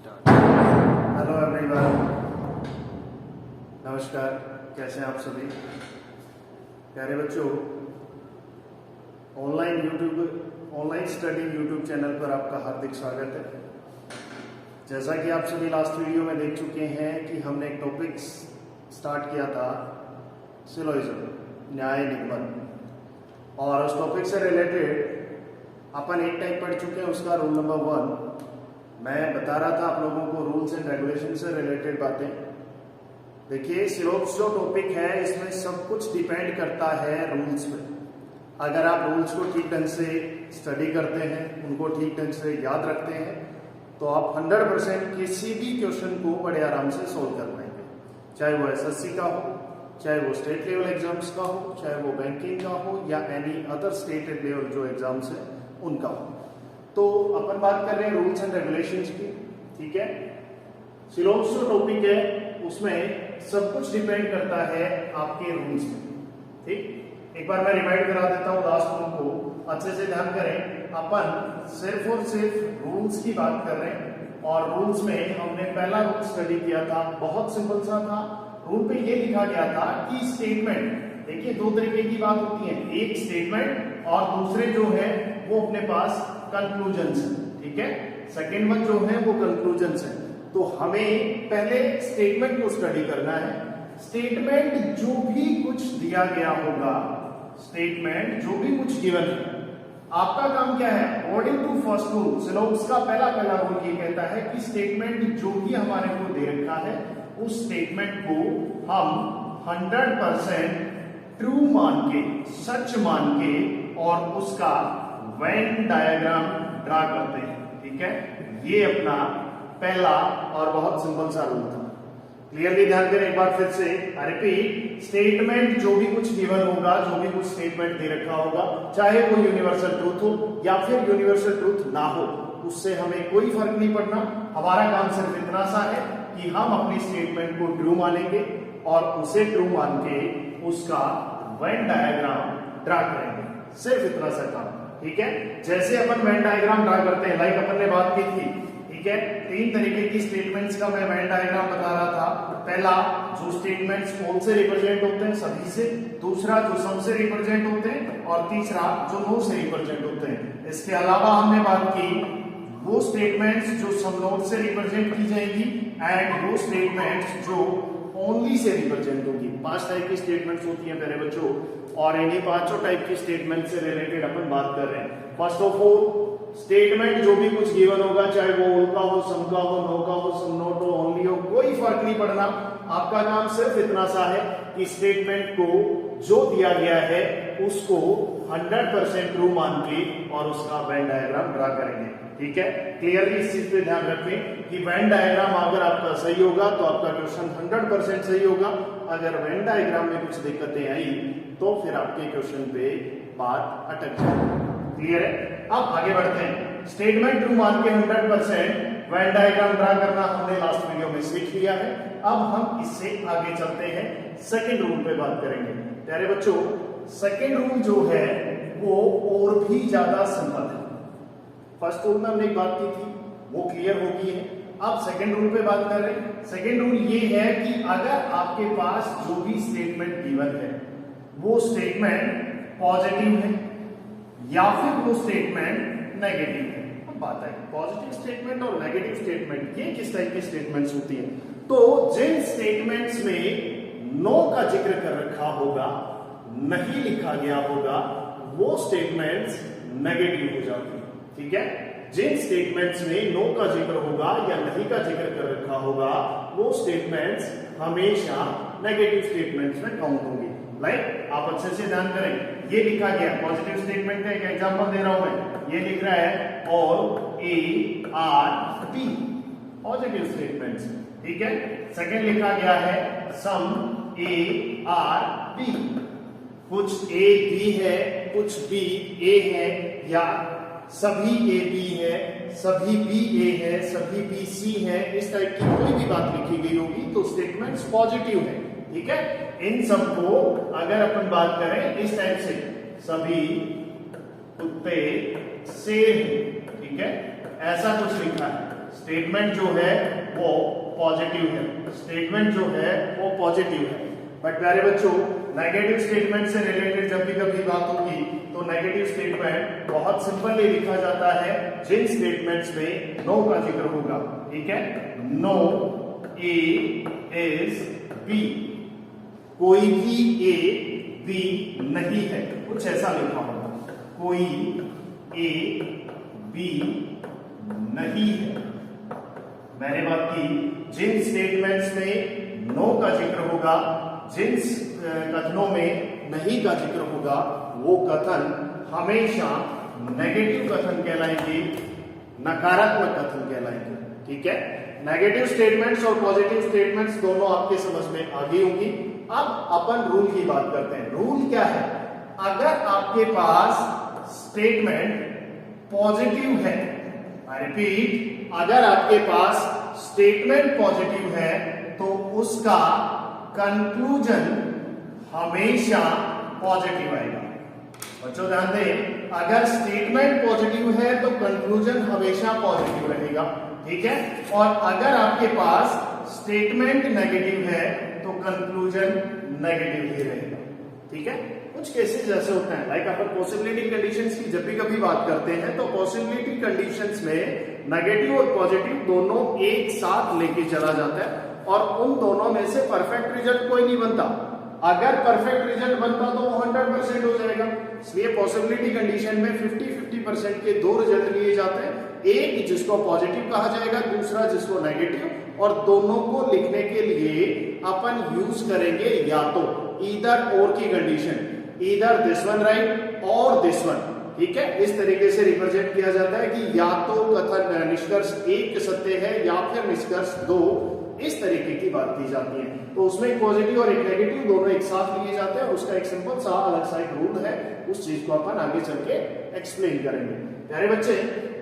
Start. Hello everyone, नमस्कार। कैसे हैं आप सभी प्यारे बच्चों? ऑनलाइन स्टडी यूट्यूब चैनल पर आपका हार्दिक स्वागत है। जैसा कि आप सभी लास्ट वीडियो में देख चुके हैं कि हमने एक टॉपिक स्टार्ट किया था, सिलोजिज्म, न्याय निगमन, और उस टॉपिक से रिलेटेड अपन एक टाइप पढ़ चुके हैं, उसका रूल नंबर 1। मैं बता रहा था आप लोगों को रूल्स एंड रेगुलेशन से रिलेटेड बातें। देखिए, सिलोब्स जो टॉपिक है इसमें सब कुछ डिपेंड करता है रूल्स पे। अगर आप रूल्स को ठीक ढंग से स्टडी करते हैं, उनको ठीक ढंग से याद रखते हैं, तो आप 100% किसी भी क्वेश्चन को बड़े आराम से सोल्व कर पाएंगे, चाहे वो एसएससी का हो, चाहे वो स्टेट लेवल एग्जाम्स का हो, चाहे वो बैंकिंग का हो, या एनी अदर स्टेट लेवल जो एग्जाम्स है उनका हो। तो अपन बात कर रहे हैं रूल्स एंड रेगुलेशंस की, ठीक है। सिलोब्स जो टॉपिक है उसमें सब कुछ डिपेंड करता है आपके रूल्स में, ठीक। एक बार मैं रिमाइंड करा देता हूँ लास्ट रूल को, अच्छे से ध्यान करें। अपन सिर्फ और सिर्फ रूल्स की बात कर रहे हैं, और रूल्स में हमने पहला रूल स्टडी किया था, बहुत सिंपल सा था। रूल पे ये लिखा गया था कि स्टेटमेंट, देखिए दो तरीके की बात होती है, एक स्टेटमेंट और दूसरे जो है वो अपने पास कंक्लूजन्स है, ठीक है। सेकेंड वन जो है वो कंक्लूजन्स है। तो हमें पहले स्टेटमेंट को स्टडी करना है। स्टेटमेंट जो भी कुछ दिया गया होगा, स्टेटमेंट जो भी कुछ गिवन है, आपका काम क्या है? अकॉर्डिंग टू फर्स्ट रूल, सिलोब्स का पहला रूल ये कहता है कि स्टेटमेंट जो भी हमारे को दे रखा है, उस स्टेटमेंट को हम 100% ट्रू मान के, सच मान के, और उसका वेन डायग्राम ड्रा करते हैं, ठीक है। ये अपना पहला और बहुत सिंपल सा रूल था। क्लियरली ध्यान करें एक बार फिर से। रिपीट, स्टेटमेंट जो भी कुछ गिवन होगा, जो भी कुछ स्टेटमेंट दे रखा होगा, चाहे वो यूनिवर्सल ट्रूथ हो या फिर यूनिवर्सल ट्रूथ ना हो, उससे हमें कोई फर्क नहीं पड़ना। हमारा काम सिर्फ इतना सा है कि हम अपनी स्टेटमेंट को ट्रू मानेंगे और उसे ट्रू मान के उसका वेन डायग्राम ड्रा करेंगे, सिर्फ इतना सा काम, ठीक है। जैसे अपन वेन डायग्राम ड्रा करते हैं, लाइक अपन ने बात की थी, ठीक है। 3 तरीके की स्टेटमेंट्स का मैं वेन डायग्राम बता रहा था। पहला, जो स्टेटमेंट्स ऑल से रिप्रेजेंट होते हैं, सभी से। दूसरा, जो सम से रिप्रेजेंट होते हैं। और तीसरा, जो नो से रिप्रेजेंट होते हैं। इसके अलावा हमने बात की वो स्टेटमेंट्स जो सम नोट से रिप्रेजेंट की जाएगी, एंड वो स्टेटमेंट्स जो ओनली से रिप्रेजेंट होगी। 5 टाइप की स्टेटमेंट्स होती हैं प्यारे बच्चों, और इन्हीं 5 टाइप की स्टेटमेंट से रिलेटेड अपन बात कर रहे हैं। फर्स्ट ऑफ ऑल, स्टेटमेंट जो भी कुछ गिवन होगा, चाहे वो ऑल का हो, सम का हो, नो का हो, सम नोट हो, ओनली हो, कोई फर्क नहीं पड़ना। आपका काम सिर्फ इतना सा है कि स्टेटमेंट को जो दिया गया है उसको 100% ट्रू मान के और उसका वेन डायग्राम ड्रा करेंगे, ठीक है। क्लियरली इस चीज पे ध्यान रखें कि वेन डायग्राम अगर आपका सही होगा तो आपका क्वेश्चन 100% सही होगा। अगर वेन डायग्राम में कुछ दिक्कतें आई तो फिर आपके क्वेश्चन पे बात अटक जाएगी। क्लियर है? अब आगे बढ़ते हैं। स्टेटमेंट ट्रू मान के 100% वेन डायग्राम ड्रा करना हमने लास्ट वीडियो में सीख लिया है। अब हम इससे आगे चलते हैं, सेकेंड रूल पे बात करेंगे। प्यारे बच्चों, सेकेंड रूल जो है वो और भी ज्यादा सिंपल है। फर्स्ट रूल में हमने एक बात की थी, वो क्लियर हो गई है। अब सेकेंड रूल पे बात कर रहे हैं। सेकेंड रूल ये है कि अगर आपके पास जो भी स्टेटमेंट गिवन है वो स्टेटमेंट पॉजिटिव है या फिर वो स्टेटमेंट नेगेटिव है। अब बात है पॉजिटिव स्टेटमेंट और नेगेटिव स्टेटमेंट, ये किस टाइप की स्टेटमेंट्स होती हैं? तो जिन स्टेटमेंट्स में नो का जिक्र कर रखा होगा, नहीं लिखा गया होगा, वो स्टेटमेंट्स नेगेटिव हो जाती है, ठीक है। जिन स्टेटमेंट्स में नो का जिक्र होगा या नहीं का जिक्र कर रखा होगा, वो स्टेटमेंट्स हमेशा नेगेटिव स्टेटमेंट्स में काउंट होंगी। लाइक आप अच्छे से ध्यान करें, ये लिखा गया पॉजिटिव स्टेटमेंट का एक एग्जांपल दे रहा हूं मैं। ये लिख रहा है all A are B, positive statements, ठीक है। सेकंड लिखा गया है सम ए आर बी, कुछ ए बी है, कुछ बी ए है, या सभी ए बी है, सभी बी ए है, सभी बी सी है। इस टाइप की कोई भी बात लिखी गई होगी तो स्टेटमेंट्स पॉजिटिव है, ठीक है। इन सब को अगर अपन बात करें इस टाइप से, सभी कुत्ते सेब, ठीक है, ऐसा कुछ लिखा है, स्टेटमेंट जो है वो पॉजिटिव है, स्टेटमेंट जो है वो पॉजिटिव है। बट प्यारे बच्चों, नेगेटिव स्टेटमेंट से रिलेटेड जब भी कभी बात होगी तो नेगेटिव स्टेटमेंट बहुत सिंपली लिखा जाता है जिन स्टेटमेंट्स में नो का जिक्र होगा। ठीक है, नो ए इज बी, कोई भी ए बी नहीं है, कुछ ऐसा लिखा होगा, कोई ए बी नहीं है। मैंने बात की जिन स्टेटमेंट्स में नो का जिक्र होगा, जिन कथनों में नहीं का जिक्र होगा, वो कथन हमेशा नेगेटिव कथन कहलाएंगे, नकारात्मक कथन कहलाएंगे। ठीक है, नेगेटिव स्टेटमेंट्स और पॉजिटिव स्टेटमेंट्स दोनों आपके समझ में आ गई होंगी। अब अपन रूल की बात करते हैं। रूल क्या है? अगर आपके पास स्टेटमेंट पॉजिटिव है, आई रिपीट, अगर आपके पास स्टेटमेंट पॉजिटिव है तो उसका कंक्लूजन हमेशा पॉजिटिव आएगा। बच्चों ध्यान दें, अगर स्टेटमेंट पॉजिटिव है तो कंक्लूजन हमेशा पॉजिटिव रहेगा। ठीक है, और अगर आपके पास स्टेटमेंट नेगेटिव है तो कंक्लूजन नेगेटिव ही रहेगा। ठीक है, कुछ केसेस ऐसे होते हैं, लाइक अपन पॉसिबिलिटी कंडीशंस की जब भी कभी बात करते हैं तो पॉसिबिलिटी कंडीशंस में नेगेटिव और पॉजिटिव दोनों एक साथ लेके चला जाता है और उन दोनों में से परफेक्ट रिजल्ट कोई नहीं बनता। अगर परफेक्ट रिजल्ट बनता तो वो 100% हो जाएगा। इसलिए पॉसिबिलिटी कंडीशन में 50-50% के दो रिजल्ट लिए जाते हैं, एक जिसको पॉजिटिव कहा जाएगा, दूसरा जिसको नेगेटिव, और दोनों को लिखने के लिए अपन यूज करेंगे या तो ईदर और की condition, either this one right और दिस वन। ठीक है, इस तरीके से रिप्रेजेंट किया जाता है कि या तो कथन निष्कर्ष एक सत्य है या फिर निष्कर्ष दो, इस तरीके की बात की जाती है। तो उसमें एक पॉजिटिव और एक नेगेटिव दोनों एक साथ लिए जाते हैं, उसका एक सिंपल सा अलग सा एक रूल है, उस चीज को अपन आगे चल के एक्सप्लेन करेंगे। प्यारे बच्चे,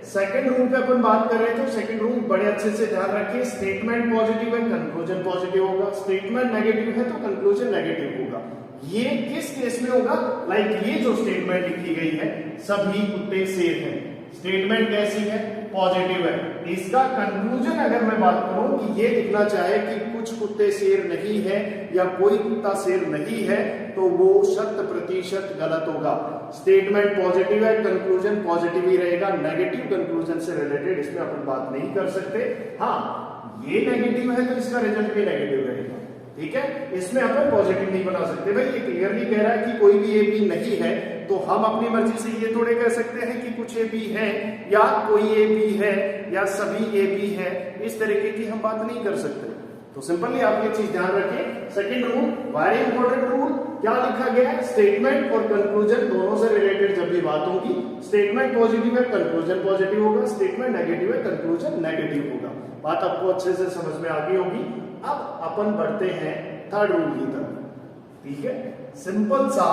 सेकंड रूल पे अपन बात कर रहे थे, तो सेकंड रूल बड़े अच्छे से ध्यान रखिए। स्टेटमेंट पॉजिटिव है, कंक्लूजन पॉजिटिव होगा, स्टेटमेंट नेगेटिव है तो कंक्लूजन नेगेटिव होगा। ये किस केस में होगा? लाइक ये जो स्टेटमेंट लिखी गई है, सभी कुत्ते शेर हैं, स्टेटमेंट कैसी है? पॉजिटिव है। इसका कंक्लूजन अगर मैं बात करूं कि ये लिखना चाहे कि कुछ कुत्ते शेर नहीं है या कोई कुत्ता शेर नहीं है, तो वो 100% गलत होगा। स्टेटमेंट पॉजिटिव है, कंक्लूजन पॉजिटिव ही रहेगा। नेगेटिव कंक्लूजन से रिलेटेड इसमें अपन बात नहीं कर सकते। हाँ, ये नेगेटिव है तो इसका रिजल्ट भी नेगेटिव रहेगा। ठीक है, इसमें अपन पॉजिटिव नहीं बना सकते। भाई ये क्लियरली कह रहा है कि कोई भी ए बी नहीं है, तो हम अपनी मर्जी से ये थोड़े कह सकते हैं कि कुछ ए बी है या कोई ए बी है या सभी ए बी है, इस तरीके की हम बात नहीं कर सकते। तो सिंपली आप ये चीज ध्यान रखें। Second rule, very important rule, क्या लिखा गया है? स्टेटमेंट और कंक्लूजन दोनों से रिलेटेड जब भी बात होगी, स्टेटमेंट पॉजिटिव है, कंक्लूजन पॉजिटिव होगा, स्टेटमेंट नेगेटिव है, कंक्लूजन नेगेटिव होगा। बात आपको अच्छे से समझ में आ गई होगी। अब अपन बढ़ते हैं थर्ड रूल की तरफ। ठीक है, सिंपल सा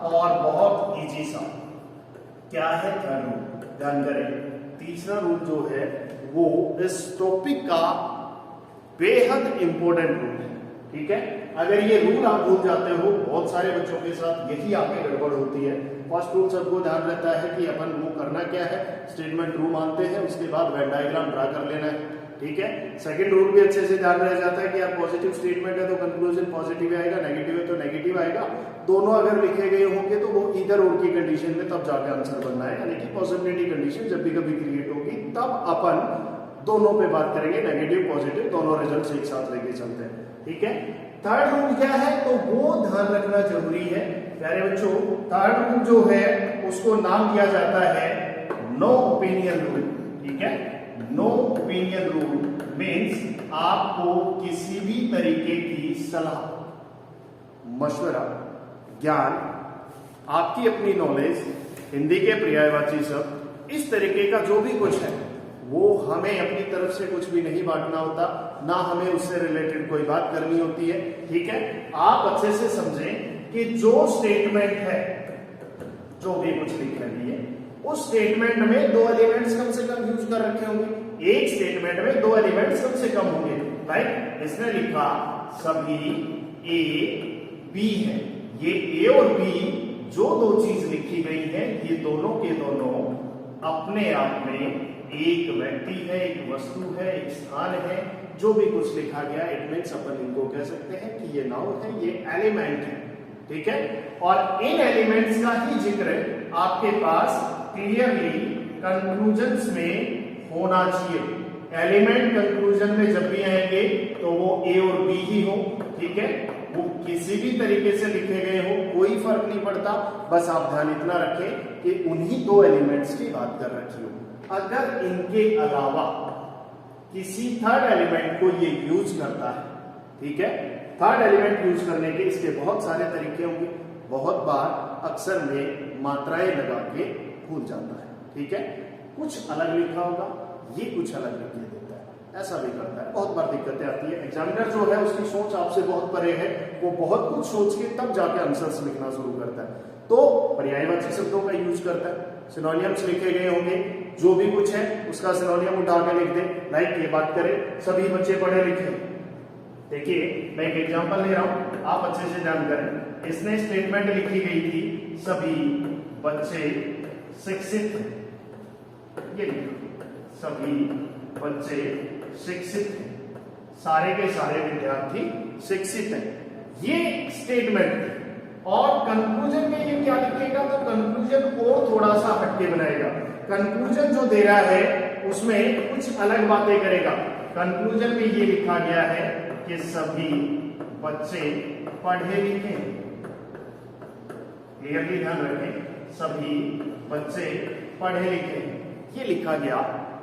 और बहुत इजी सा। क्या है थर्ड रूल? ध्यान करें, तीसरा रूल जो है वो इस टॉपिक का बेहद इंपॉर्टेंट रूल है। ठीक है, अगर ये रूल आप भूल जाते हो, बहुत सारे बच्चों के साथ यही आगे गड़बड़ होती है। फर्स्ट रूल सबको ध्यान रहता है कि अपन वो करना क्या है, स्टेटमेंट ट्रू मानते हैं, उसके बाद वेन डायग्राम ड्रा कर लेना है। ठीक है, सेकंड रूल भी अच्छे से ध्यान रह जाता है कि यार पॉजिटिव स्टेटमेंट है तो कंक्लूजन पॉजिटिव आएगा, नेगेटिव है तो नेगेटिव आएगा। दोनों अगर लिखे गए होंगे तो वो इधर और की कंडीशन में तब जाके आंसर बनना है, यानी कि पॉसिबिलिटी कंडीशन जब भी कभी क्रिएट होगी तब अपन दोनों पे बात करेंगे, नेगेटिव पॉजिटिव दोनों रिजल्ट्स एक साथ लेके चलते हैं। ठीक है, थर्ड रूल क्या है तो वो ध्यान रखना जरूरी है प्यारे बच्चों। थर्ड रूल जो है उसको नाम दिया जाता है नो ओपिनियन रूल। ठीक है, नो ओपिनियन रूल मीन्स आपको किसी भी तरीके की सलाह, मशवरा, ज्ञान, आपकी अपनी नॉलेज, हिंदी के पर्यायवाची शब्द, इस तरीके का जो भी कुछ है वो हमें अपनी तरफ से कुछ भी नहीं बांटना होता, ना हमें उससे रिलेटेड कोई बात करनी होती है। ठीक है, आप अच्छे से समझें कि जो स्टेटमेंट है, जो भी कुछ लिख रही है, उस स्टेटमेंट में दो एलिमेंट्स कम से कम यूज कर रखे होंगे। एक स्टेटमेंट में दो एलिमेंट्स कम से कम होंगे। लाइक इसने लिखा सभी ए बी है, ये ए और बी जो दो चीज लिखी गई है ये दोनों के दोनों अपने आप में एक व्यक्ति है, एक वस्तु है, एक स्थान है, जो भी कुछ लिखा गया इट मीन्स अपन इनको कह सकते हैं कि ये नाउन है, ये एलिमेंट है, ठीक है। और इन एलिमेंट्स का ही जिक्र आपके पास क्लियरली कंक्लूजन्स में होना चाहिए। एलिमेंट कंक्लूजन में जब भी आएंगे तो वो ए और बी ही हो, ठीक है, वो किसी भी तरीके से लिखे गए हो कोई फर्क नहीं पड़ता, बस आप ध्यान इतना रखें कि उन्हीं दो एलिमेंट्स की बात कर रखी हो। अगर इनके अलावा किसी थर्ड एलिमेंट को ये यूज करता है, ठीक है, थर्ड एलिमेंट यूज करने के इसके बहुत सारे तरीके होंगे, बहुत बार अक्सर में मात्राएं लगा के भूल जाता है, ठीक है, कुछ अलग लिखा होगा, ये कुछ अलग लिख देता है, ऐसा भी करता है, बहुत बार दिक्कतें आती है। एग्जामिनर जो है उसकी सोच आपसे बहुत परे है, वो बहुत कुछ सोच के तब जाके आंसर्स लिखना शुरू करता है, तो पर्यायवाची शब्दों का यूज करता है, सिनोनिम्स लिखे गए होंगे, जो भी कुछ है उसका सिनोनियम उठा के लिख दे। लाइक ये बात करें सभी बच्चे पढ़े लिखे, देखिए मैं एक एग्जांपल ले रहा हूं, आप अच्छे से ध्यान करें। इसने स्टेटमेंट लिखी गई थी सभी बच्चे शिक्षित, ये सभी बच्चे शिक्षित हैं, सारे के सारे विद्यार्थी शिक्षित हैं, ये स्टेटमेंट। और कंक्लूजन में ये क्या लिखेगा, तो कंक्लूजन और थोड़ा सा हटके बनाएगा। कंक्लूजन जो दे रहा है उसमें कुछ अलग बातें करेगा। कंक्लूजन में ये लिखा गया है कि सभी बच्चे पढ़े लिखे, क्लियरली ध्यान रखें, सभी बच्चे पढ़े लिखे, ये लिखा गया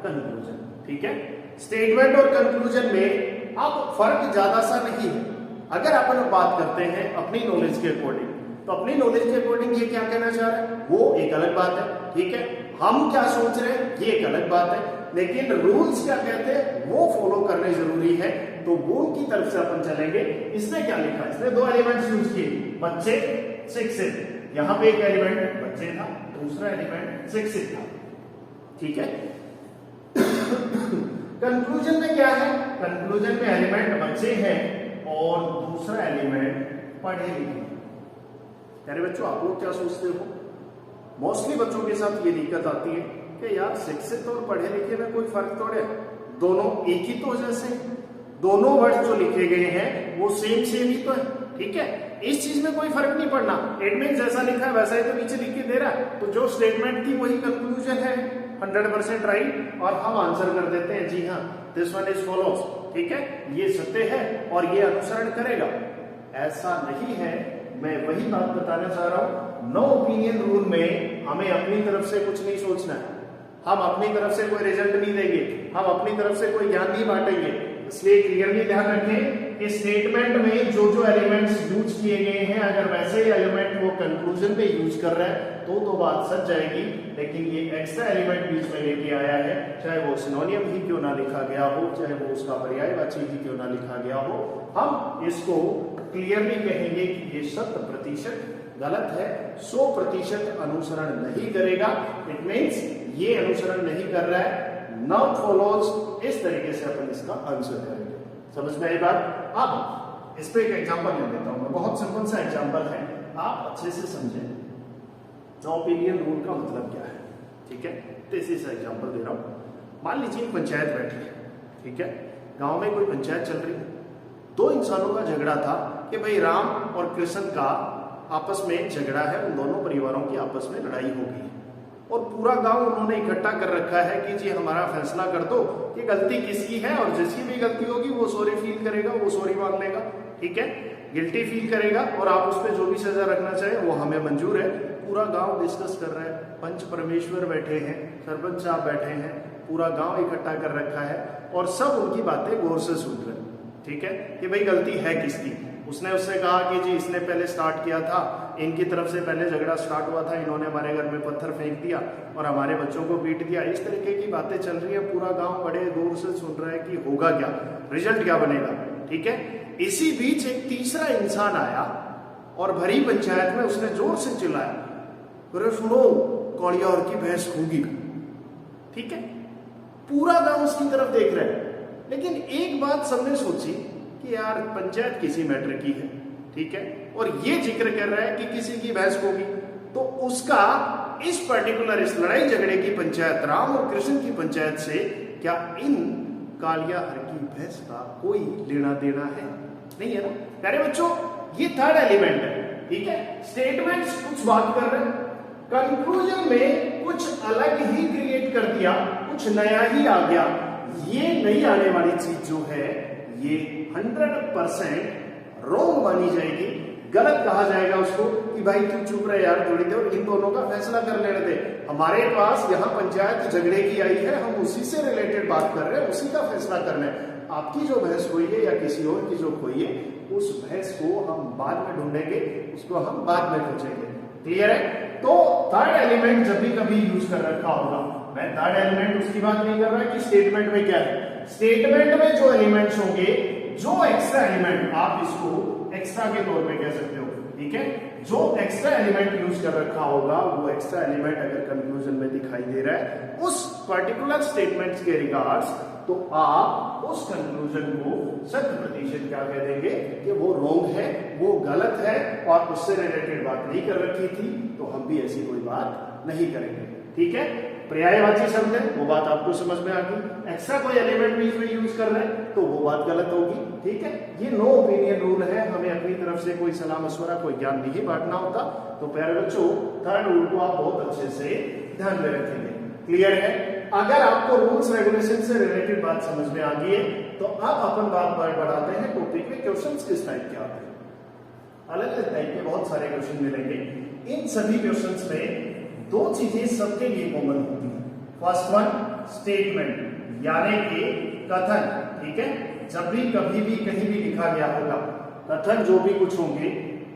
कंक्लूजन, ठीक है। स्टेटमेंट और कंक्लूजन में अब फर्क ज्यादा सा नहीं है। अगर अपन बात करते हैं अपनी नॉलेज के अकॉर्डिंग, तो अपनी नॉलेज के अकॉर्डिंग ये क्या कहना चाह रहा है वो एक अलग बात है, ठीक है, हम क्या सोच रहे हैं ये एक अलग बात है, लेकिन रूल्स क्या कहते हैं वो फॉलो करने जरूरी है, तो वो की तरफ से अपन चलेंगे। इसने क्या लिखा, इसने दो एलिमेंट्स यूज किए, बच्चे शिक्षित, यहां पे एक एलिमेंट बच्चे था, दूसरा एलिमेंट शिक्षित था, ठीक है। कंक्लूजन में क्या है, कंक्लूजन में एलिमेंट बच्चे हैं और दूसरा एलिमेंट पढ़े लिखे। प्यारे बच्चों आप लोग क्या सोचते हो, मोस्टली बच्चों के साथ ये दिक्कत आती है कि यार शिक्षित और पढ़े लिखे में कोई फर्क थोड़े, दोनों एक ही तो जैसे, दोनों वर्ड जो लिखे गए हैं वो सेम ही तो है, ठीक है, इस चीज में कोई फर्क नहीं पड़ना। इट मींस जैसा लिखा है वैसा ही तो नीचे लिख के दे रहा है, तो जो स्टेटमेंट थी वही कंक्लूजन है, 100% राइट, और हम आंसर कर देते हैं जी हाँ दिस वन इज फॉलोज, ठीक है, ये सत्य है और ये अनुसरण करेगा। ऐसा नहीं है, मैं वही बात बताना चाह रहा हूं, नो ओपिनियन रूल में हमें अपनी तरफ से कुछ नहीं सोचना है, हम अपनी तरफ से कोई रिजल्ट नहीं देंगे, हम अपनी तरफ से कोई ज्ञान नहीं बांटेंगे। इसलिए क्लियरली ध्यान रखें कि स्टेटमेंट में जो जो एलिमेंट्स यूज किए गए हैं, अगर वैसे ही एलिमेंट वो कंक्लूजन पे यूज कर रहा है तो बात सच जाएगी, लेकिन ये एक्स्ट्रा एलिमेंट बीच में लेके आया है, चाहे वो सिनोनियम ही क्यों ना लिखा गया हो, चाहे वो उसका पर्यायवाची ही क्यों ना लिखा गया हो, हम इसको क्लियरली कहेंगे कि ये 100% गलत है, 100% अनुसरण नहीं करेगा। इट मीन्स ये अनुसरण नहीं कर रहा है, नाउ फॉलोज, इस तरीके से अपन इसका आंसर करेंगे। समझ में आई बात। अब इस पे एक एग्जांपल ले लेता हूं मैं, बहुत सिंपल सा एग्जांपल है, आप अच्छे से समझें नो ओपिनियन रूल का मतलब क्या है, ठीक है। तो इसी से एग्जांपल दे रहा हूं। मान लीजिए पंचायत बैठी है, ठीक है, गांव में कोई पंचायत चल रही है, दो इंसानों का झगड़ा था कि भाई राम और कृष्ण का आपस में झगड़ा है, उन दोनों परिवारों की आपस में लड़ाई हो गई और पूरा गांव उन्होंने इकट्ठा कर रखा है कि जी हमारा फैसला कर दो कि गलती किसकी है, और जिसकी भी गलती होगी वो सॉरी फील करेगा, वो सॉरी मांग लेगा, ठीक है, गिल्टी फील करेगा और आप उस पर जो भी सजा रखना चाहे वो हमें मंजूर है। पूरा गांव डिस्कस कर रहा है, पंच परमेश्वर बैठे हैं, सरपंच साहब बैठे हैं, पूरा गांव इकट्ठा कर रखा है और सब उनकी बातें गौर से सुन रहे हैं, ठीक है, कि भाई गलती है किसकी। उसने उससे कहा कि जी इसने पहले स्टार्ट किया था, इनकी तरफ से पहले झगड़ा स्टार्ट हुआ था, इन्होंने हमारे घर में पत्थर फेंक दिया और हमारे बच्चों को पीट दिया। इस तरीके की बातें चल रही है, पूरा गांव बड़े दूर से सुन रहा है कि होगा क्या, रिजल्ट क्या बनेगा, ठीक है। इसी बीच एक तीसरा इंसान आया और भरी पंचायत में उसने जोर से चिल्लाया, अरे सुनो कौड़िया और की भैंस होगी, ठीक है। पूरा गांव उसकी तरफ देख रहा है, लेकिन एक बात सबने सोची कि यार पंचायत किसी मैटर की है, ठीक है, और ये जिक्र कर रहा है कि किसी की भैंस होगी, तो उसका इस पर्टिकुलर इस लड़ाई झगड़े की पंचायत राम और कृष्ण की पंचायत से क्या इन कालिया हर की भैंस का कोई लेना देना है? नहीं है ना प्यारे बच्चों। ये थर्ड एलिमेंट है, ठीक है। स्टेटमेंट्स कुछ बात कर रहे हैं, कंक्लूजन में कुछ अलग ही क्रिएट कर दिया, कुछ नया ही आ गया। ये नई आने वाली चीज जो है ये 100% रॉन्ग मानी जाएगी, गलत कहा जाएगा उसको कि भाई तू चुप रहे यार थोड़ी देर, इन दोनों का फैसला कर लेने दे। हमारे पास यहाँ पंचायत झगड़े की आई है, हम उसी से रिलेटेड बात कर रहे हैं, उसी का फैसला करना है। आपकी जो भैंस खोई है या किसी और की जो खोई है, उस भैंस को हम बाद में ढूंढेंगे, उसको हम बाद में खोजेंगे। क्लियर है? तो थर्ड एलिमेंट जब भी कभी यूज कर रखा होगा, मैं थर्ड एलिमेंट उसकी बात नहीं कर रहा कि स्टेटमेंट में क्या है। स्टेटमेंट में जो एलिमेंट्स होंगे, जो एक्स्ट्रा एलिमेंट, आप इसको एक्स्ट्रा के तौर पे कह सकते हो, ठीक है। जो एक्स्ट्रा एलिमेंट यूज कर रखा होगा, वो एक्स्ट्रा एलिमेंट अगर कंक्लूजन में दिखाई दे रहा है उस पर्टिकुलर स्टेटमेंट्स के रिगार्ड्स, तो आप उस कंक्लूजन को 100% क्या कह देंगे कि वो रॉन्ग है, वो गलत है और उससे रिलेटेड बात नहीं कर रखी थी, तो हम भी ऐसी कोई बात नहीं करेंगे। ठीक है, पर्यायवाची शब्द है, वो बात आपको समझ में आ गई। एक्स्ट्रा कोई एलिमेंट बीच में यूज कर रहे हैं तो वो बात गलत होगी। ठीक है, ये नो ओपिनियन रूल है, हमें अपनी तरफ से कोई सलाह मशवरा, कोई ज्ञान नहीं बांटना होता। तो प्यारे बच्चों, थर्ड रूल को आप बहुत अच्छे से ध्यान में रखेंगे। क्लियर है? अगर आपको रूल्स रेगुलेशन से रिलेटेड बात समझ में आ गई है, तो अब अपन बात बढ़ाते हैं टॉपिक में क्वेश्चंस किस टाइप के आते हैं। अलग अलग टाइप के बहुत सारे क्वेश्चन मिलेंगे। इन सभी क्वेश्चंस में दो चीजें सबके लिए कॉमन होती है। फर्स्ट वन, स्टेटमेंट यानी कि कथन। ठीक है, जब भी कभी भी कहीं भी लिखा गया होगा, कथन जो भी कुछ होंगे,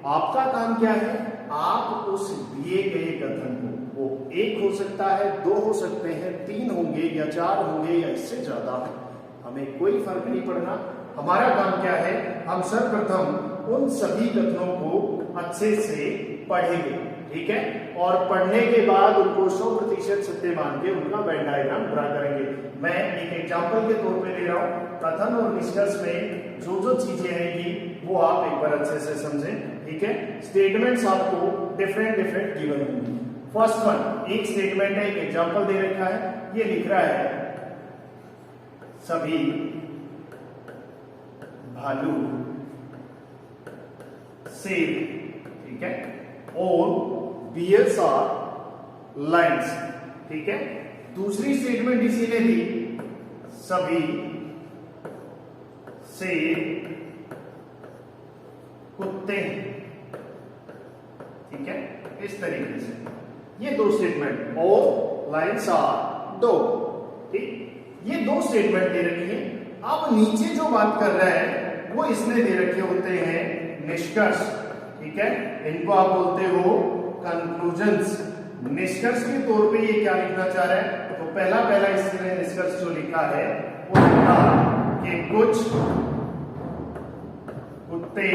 आपका काम क्या है, आप उस दिए गए कथन को, वो एक हो सकता है, दो हो सकते हैं, तीन होंगे या चार होंगे या इससे ज्यादा, हमें कोई फर्क नहीं पड़ना। हमारा काम क्या है, हम सर्वप्रथम उन सभी कथनों को अच्छे से पढ़ेंगे। ठीक है, और पढ़ने के बाद उनको 100% सत्य मान के उनका वेन डायग्राम ड्रा करेंगे। मैं एक एग्जांपल के तौर पे ले रहा हूं। कथन और निष्कर्ष में जो जो चीजें आएंगी वो आप एक बार अच्छे से समझें। ठीक है, स्टेटमेंट्स आपको डिफरेंट गिवन होंगी। फर्स्ट वन, एक स्टेटमेंट है, एक एग्जांपल दे रखा है, ये लिख रहा है सभी भालू शेर, ठीक है, और बियर्स आर लायंस। ठीक है, दूसरी स्टेटमेंट इसी ने दी, सभी शेर कुत्ते। ठीक है, इस तरीके से ये दो स्टेटमेंट, और लायंस आर डॉग। ठीक, ये दो स्टेटमेंट दे रखी है। अब नीचे जो बात कर रहा है वो इसने दे रखे होते हैं निष्कर्ष। ठीक है, इनको आप बोलते हो कंक्लूजन्स। निष्कर्ष के तौर पे ये क्या लिखना चाह रहा है, तो पहला इसने निष्कर्ष जो लिखा है वो लिखा कि कुछ कुत्ते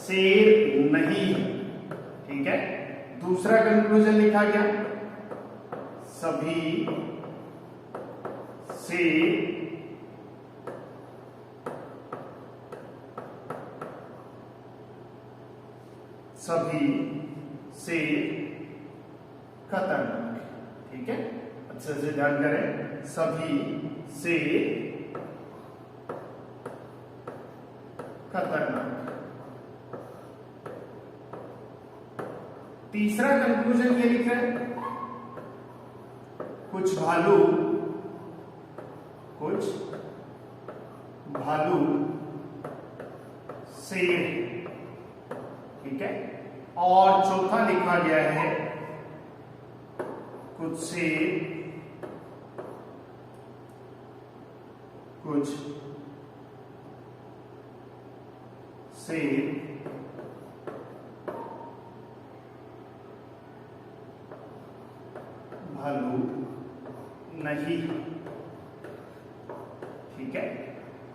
शेर नहीं। ठीक है, दूसरा कंक्लूजन लिखा गया, सभी शेर खतरनाक। ठीक है, अच्छे से ध्यान करें, सभी शेर खतरनाक। तीसरा कंक्लूजन ये लिखा है, कुछ भालू शेर। ठीक है, और चौथा लिखा गया है कुछ शेर भालू नहीं। ठीक है,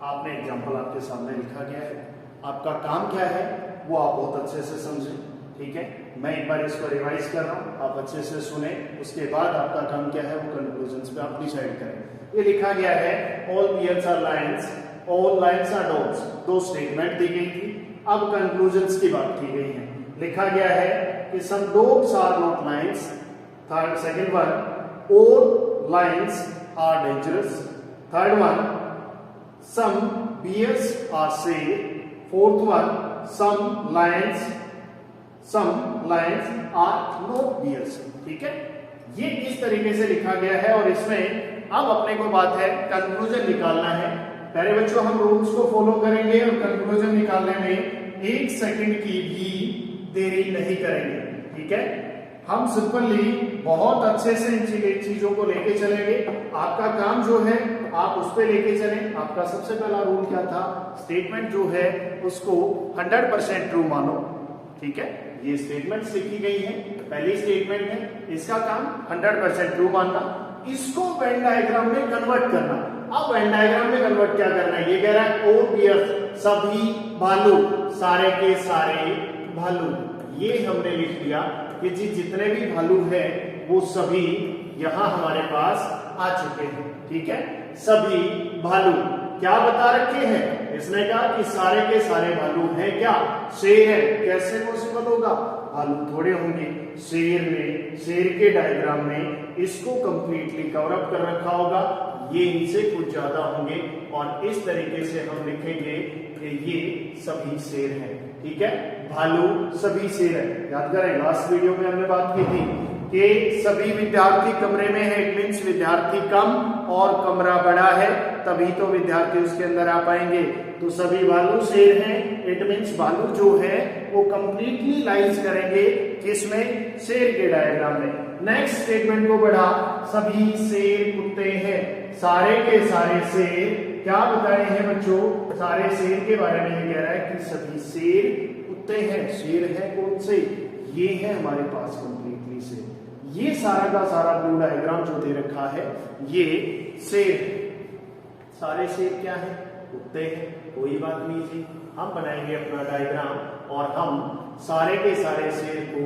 आपने एग्जांपल आपके सामने लिखा गया है। आपका काम क्या है वो आप बहुत अच्छे से समझें। ठीक है, मैं एक बार इसको रिवाइज कर रहा हूं, आप अच्छे से सुने, उसके बाद आपका काम क्या है वो कंक्लूजन्स पे आप डिसाइड करें। ये लिखा गया है all bears are lions, all lions are dogs. दो स्टेटमेंट दी गई थी, अब कंक्लूजन्स की बात की गई है। लिखा गया है कि some dogs are not lions, third second one all lions are dangerous, third one some bears are safe, fourth one some lions are not bears. ठीक है, ये इस तरीके से लिखा गया है और इसमें अब अपने को बात है कंक्लूजन निकालना है। पहले बच्चों हम रूल्स को फॉलो करेंगे और कंक्लूजन निकालने में 1 सेकंड की भी देरी नहीं करेंगे। ठीक है, हम सिंपली बहुत अच्छे से इन चीजों को लेके चलेंगे। आपका काम जो है आप उस पर लेके चलें। आपका सबसे पहला रूल क्या था, स्टेटमेंट जो है उसको 100% ट्रू मानो। ठीक है, ये स्टेटमेंट लिखी गई है, पहली स्टेटमेंट है, इसका काम 100% ट्रू मानना, इसको वेन डायग्राम में कन्वर्ट करना। अब वेन डायग्राम में कन्वर्ट क्या करना है, ये कह रहा है ऑल बियर्स, सभी भालू, सारे के सारे भालू। ये हमने लिख दिया कि जी जितने भी भालू हैं वो सभी यहां हमारे पास आ चुके हैं। ठीक है, सभी भालू क्या बता रखे हैं, इसने कहा कि सारे के सारे भालू हैं क्या, शेर है। कैसे पॉसिबल होगा, भालू थोड़े होंगे, शेर में, शेर के डायग्राम में इसको कंप्लीटली कवर अप कर रखा होगा, ये इनसे कुछ ज्यादा होंगे और इस तरीके से हम लिखेंगे कि ये सभी शेर हैं। ठीक है, भालू सभी शेर है। याद करें लास्ट वीडियो में हमने बात की थी कि सभी विद्यार्थी कमरे में है, इट मीन्स विद्यार्थी कम और कमरा बड़ा है, तभी तो विद्यार्थी उसके अंदर आ पाएंगे। तो सभी भालू शेर हैं, इट मीन्स भालू जो है वो कंप्लीटली लाइज करेंगे किसमें, शेर के डायग्राम में। नेक्स्ट स्टेटमेंट को बढ़ा, सभी शेर कुत्ते हैं, सारे के सारे शेर क्या बताए हैं बच्चों, सारे शेर के बारे में ये कह रहा है कि सभी शेर कुत्ते हैं। शेर है कौन से, ये है हमारे पास कंप्लीटली शेर। ये सारा का सारा ब्लू डायग्राम जो दे रखा है ये शेर, सारे शेर क्या है, कुत्ते हैं। कोई बात नहीं जी, हम बनाएंगे अपना डायग्राम और हम सारे के सारे शेर को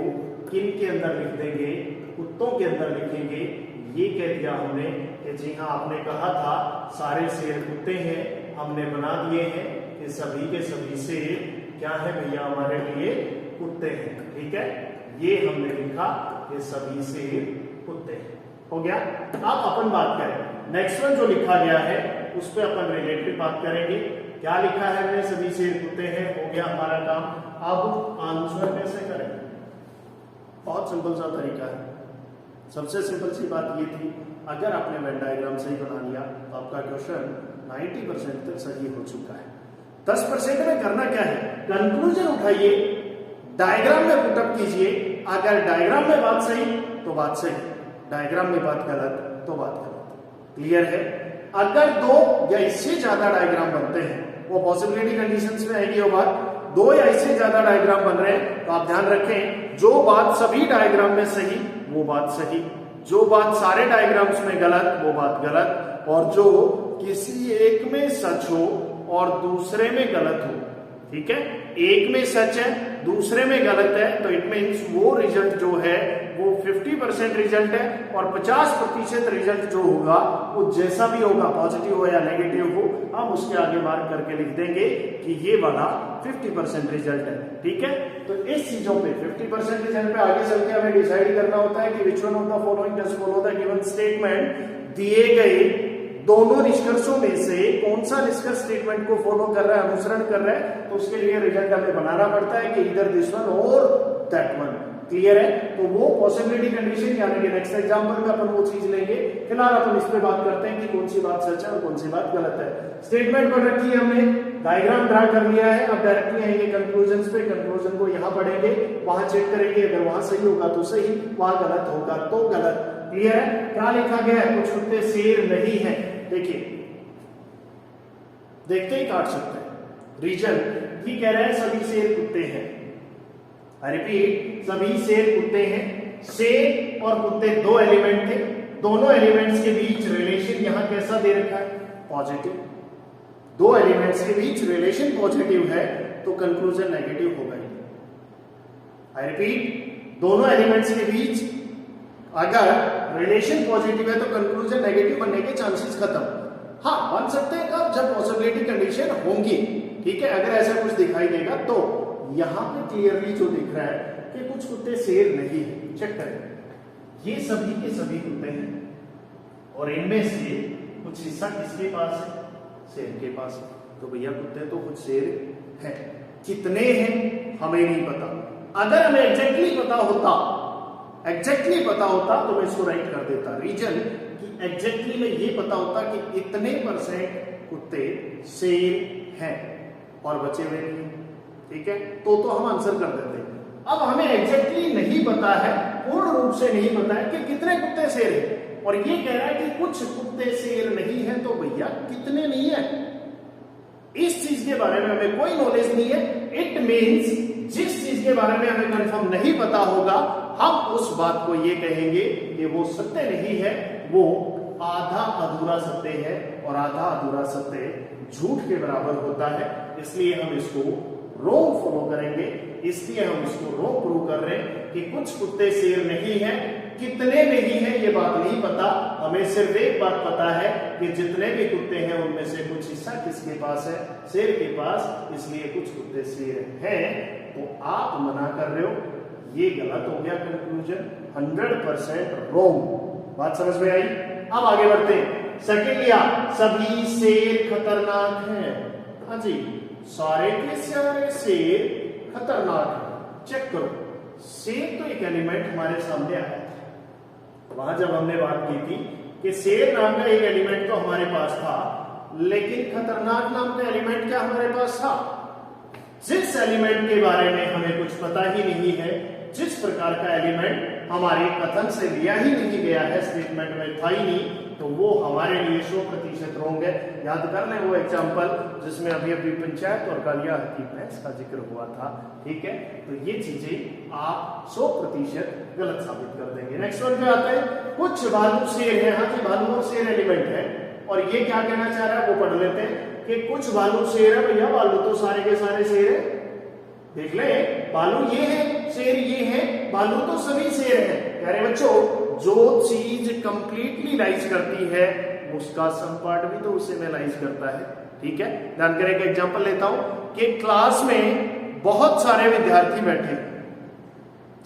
किन के अंदर लिख देंगे, कुत्तों के अंदर लिखेंगे। ये कह दिया हमने कि जी हाँ, आपने कहा था सारे शेर कुत्ते हैं, हमने बना दिए हैं कि सभी के सभी शेर क्या है भैया, हमारे लिए कुत्ते हैं। ठीक है, ये हमने लिखा कि सभी शेर कुत्ते हैं। हो गया। अब अपन बात करें नेक्स्ट वन जो लिखा गया है उस पर अपन रिलेटेड बात करेंगे। क्या लिखा है हमने, सभी शेर कुत्ते हैं, हो गया हमारा काम। अब आंसर कैसे करें, बहुत सिंपल सा तरीका है। सबसे सिंपल सी बात ये थी, अगर आपने वेन डायग्राम सही बना लिया तो आपका क्वेश्चन 90% तक सही हो चुका है। 10% में करना क्या है, कंक्लूजन उठाइए, डायग्राम में पुटअप कीजिए। अगर डायग्राम में बात सही तो बात सही, डायग्राम में बात गलत तो बात गलत। क्लियर है। अगर दो या इससे ज्यादा डायग्राम बनते हैं, वो पॉसिबिलिटी कंडीशंस में आएगी वो बात, दो या इससे ज्यादा डायग्राम बन रहे हैं तो आप ध्यान रखें, जो बात सभी डायग्राम में सही वो बात सही, जो बात सारे डायग्राम्स में गलत वो बात गलत, और जो किसी एक में सच हो और दूसरे में गलत हो। ठीक है, एक में सच है दूसरे में गलत है तो इट मीन्स वो रिजल्ट जो है वो 50% रिजल्ट है, और 50% रिजल्ट जो होगा वो जैसा भी होगा, पॉजिटिव हो या नेगेटिव हो, हम उसके आगे मार्क करके लिख देंगे कि ये वाला 50% रिजल्ट है। ठीक है, तो इस चीजों पे 50% रिजल्ट पे आगे चल के हमें डिसाइड करना होता है कि which one of the following does follow the given statement. दिए गए दोनों निष्कर्षों में से कौन सा निष्कर्ष स्टेटमेंट को फॉलो कर रहा है, अनुसरण कर रहा है, तो उसके लिए रिजल्ट हमें बनाना पड़ता है कि इधर दिस वन और दैट वन। क्लियर है। तो वो पॉसिबिलिटी कंडीशन यानी कि नेक्स्ट एग्जांपल में अपन वो चीज लेंगे। फिलहाल अपन इस पे बात करते हैं कि कौन सी बात सच है और कौन सी बात गलत है। स्टेटमेंट पढ़ रखी है हमने, डायग्राम ड्रा कर लिया है, अब डायरेक्टली आएंगे कंक्लूजन्स पे। कंक्लूजन को यहां पढ़ेंगे, वहां चेक करेंगे, अगर वहां सही होगा तो सही, वहां गलत होगा तो गलत। क्लियर है। क्या लिखा गया है, कुछ कुत्ते शेर नहीं है। देखिए, देखते ही काट सकते हैं। रीजन ये कह रहे हैं सभी शेर कुत्ते हैं। आई रिपीट, सभी शेर कुत्ते हैं। शेर और कुत्ते दो एलिमेंट थे, दोनों एलिमेंट्स के बीच रिलेशन यहां कैसा दे रखा है, पॉजिटिव। दो एलिमेंट्स के बीच रिलेशन पॉजिटिव है तो कंक्लूजन नेगेटिव होगा ही। आई रिपीट, दोनों एलिमेंट्स के बीच अगर रिलेशन पॉजिटिव है तो कंक्लूजन नेगेटिव बनने के चांसेस खत्म। हाँ, बन सकते हैं कब, जब पॉसिबिलिटी कंडीशन होंगी। ठीक है, अगर ऐसा कुछ दिखाई देगा तो यहां पे क्लियरली जो दिख रहा है कि कुछ कुत्ते शेर नहीं है। चेक करें, ये सभी के सभी कुत्ते हैं और इनमें से कुछ हिस्सा किसके पास है? शेर के पास है। तो भैया कुत्ते तो कुछ शेर हैं, कितने हैं हमें नहीं पता। अगर हमें एग्जैक्टली पता होता तो मैं इसको राइट कर देता। रीजन कि एग्जैक्टली में ये पता होता कि इतने % कुत्ते शेर हैं और बचे हुए नहीं, ठीक है, तो हम आंसर कर देते। अब हमें एग्जैक्टली नहीं पता है, पूर्ण रूप से नहीं पता है कि कितने कुत्ते शेर हैं, और ये कह रहा है कि कुछ कुत्ते शेर नहीं है, तो भैया कितने नहीं है, इस चीज के बारे में हमें कोई नॉलेज नहीं है। इट मीन्स जिस चीज के बारे में हमें कंफर्म नहीं पता होगा, हम उस बात को ये कहेंगे कि वो सत्य नहीं है, वो आधा अधूरा सत्य है, और आधा अधूरा सत्य झूठ के बराबर होता है। इसलिए हम इसको रोंग फॉलो करेंगे, इसलिए हम इसको रोंग प्रूव कर रहे हैं कि कुछ कुत्ते शेर नहीं है। कितने नहीं है ये बात नहीं पता, हमें सिर्फ एक बात पता है कि जितने भी कुत्ते हैं उनमें से कुछ हिस्सा किसके पास है? शेर के पास। इसलिए कुछ कुत्ते शेर हैं। तो आप मना कर रहे हो, ये गलत हो गया कंक्लूजन, 100% रोंग। बात समझ में आई? अब आगे बढ़ते हैं। सेकंड लिया, सभी शेर खतरनाक हैं। हाँ जी, सारे के सारे शेर खतरनाक है। चेक करो, शेर तो एक एलिमेंट हमारे सामने आया, वहां जब हमने बात की थी कि शेर नाम का एक एलिमेंट तो हमारे पास था, लेकिन खतरनाक नाम का एलिमेंट क्या हमारे पास था? जिस एलिमेंट के बारे में हमें कुछ पता ही नहीं है, जिस प्रकार का एलिमेंट हमारे कथन से लिया ही नहीं गया है, स्टेटमेंट में था ही नहीं, तो वो हमारे लिए 100% रोंग है। याद कर लें वो एग्जांपल जिसमें अभी पंचायत और कालिया की भैंस का जिक्र हुआ था, ठीक है। तो ये चीजें आप 100% गलत साबित कर देंगे। नेक्स्ट वन पे आते हैं, कुछ भालू शेर है। हाँ जी, भालू और शेर एलिमेंट है, और ये क्या कहना चाह रहा है वो पढ़ लेते हैं कि कुछ भालू शेर है। भैया भालू तो सारे के सारे शेर है, देख ले, भालू ये है, शेर ये है, भालू तो सभी शेर है। प्यारे बच्चों, जो चीज कंप्लीटली लाइज करती है उसका सम पार्ट भी तो उसे एनालाइज करता है, ठीक है। ध्यान करें, एक एग्जांपल लेता हूं कि क्लास में बहुत सारे विद्यार्थी बैठे,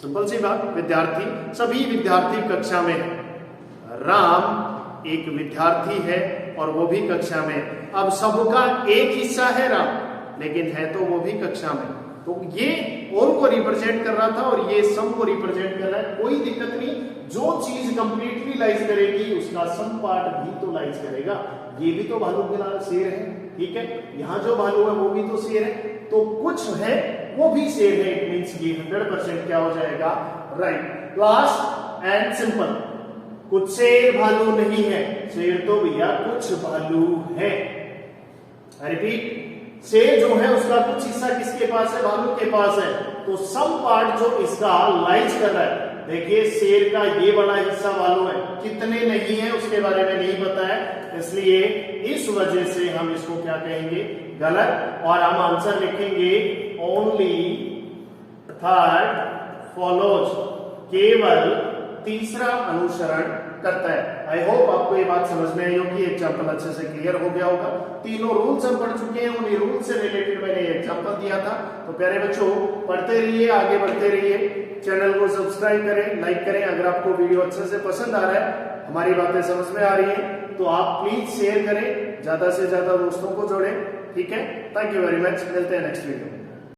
सिंपल सी बात, विद्यार्थी, सभी विद्यार्थी कक्षा में, राम एक विद्यार्थी है और वो भी कक्षा में। अब सबका एक हिस्सा है राम, लेकिन है तो वो भी कक्षा में, तो ये ऑल को रिप्रेजेंट कर रहा था और ये सम को रिप्रेजेंट कर रहा है। कोई दिक्कत नहीं, जो चीज कंप्लीटली लाइज करेगी उसका सम पार्ट भी तो लाइज करेगा। ये भी तो भालू के शेर है, ठीक है, यहाँ जो भालू है वो भी तो शेर है, तो कुछ है वो भी शेर है। इट मींस ये 100% क्या हो जाएगा? राइट। लास्ट एंड सिंपल, कुछ शेर भालू नहीं है, शेर तो भैया कुछ भालू है। रिपीट, शेर जो है उसका कुछ हिस्सा किसके पास है? भालू के पास है। तो सम पार्ट जो इसका लाइज कर रहा है, देखिए शेर का ये बड़ा हिस्सा भालू है, कितने नहीं है उसके बारे में नहीं पता है, इसलिए इस वजह से हम इसको क्या कहेंगे? गलत। और हम आंसर लिखेंगे ओनली थर्ड फॉलोज, केवल तीसरा अनुसरण करता है। आई होप आपको ये बात समझ में आई होगी, एग्जांपल अच्छे से क्लियर हो गया होगा। तीनों रूल्स हम पढ़ चुके हैं, उन्हीं रूल से रिलेटेड मैंने एग्जांपल दिया था। तो प्यारे बच्चों, पढ़ते रहिए, आगे बढ़ते रहिए, चैनल को सब्सक्राइब करें, लाइक करें। अगर आपको वीडियो अच्छे से पसंद आ रहा है, हमारी बातें समझ में आ रही है, तो आप प्लीज शेयर करें, ज्यादा से ज्यादा दोस्तों को जोड़ें, ठीक है। थैंक यू वेरी मच, मिलते हैं नेक्स्ट वीडियो में।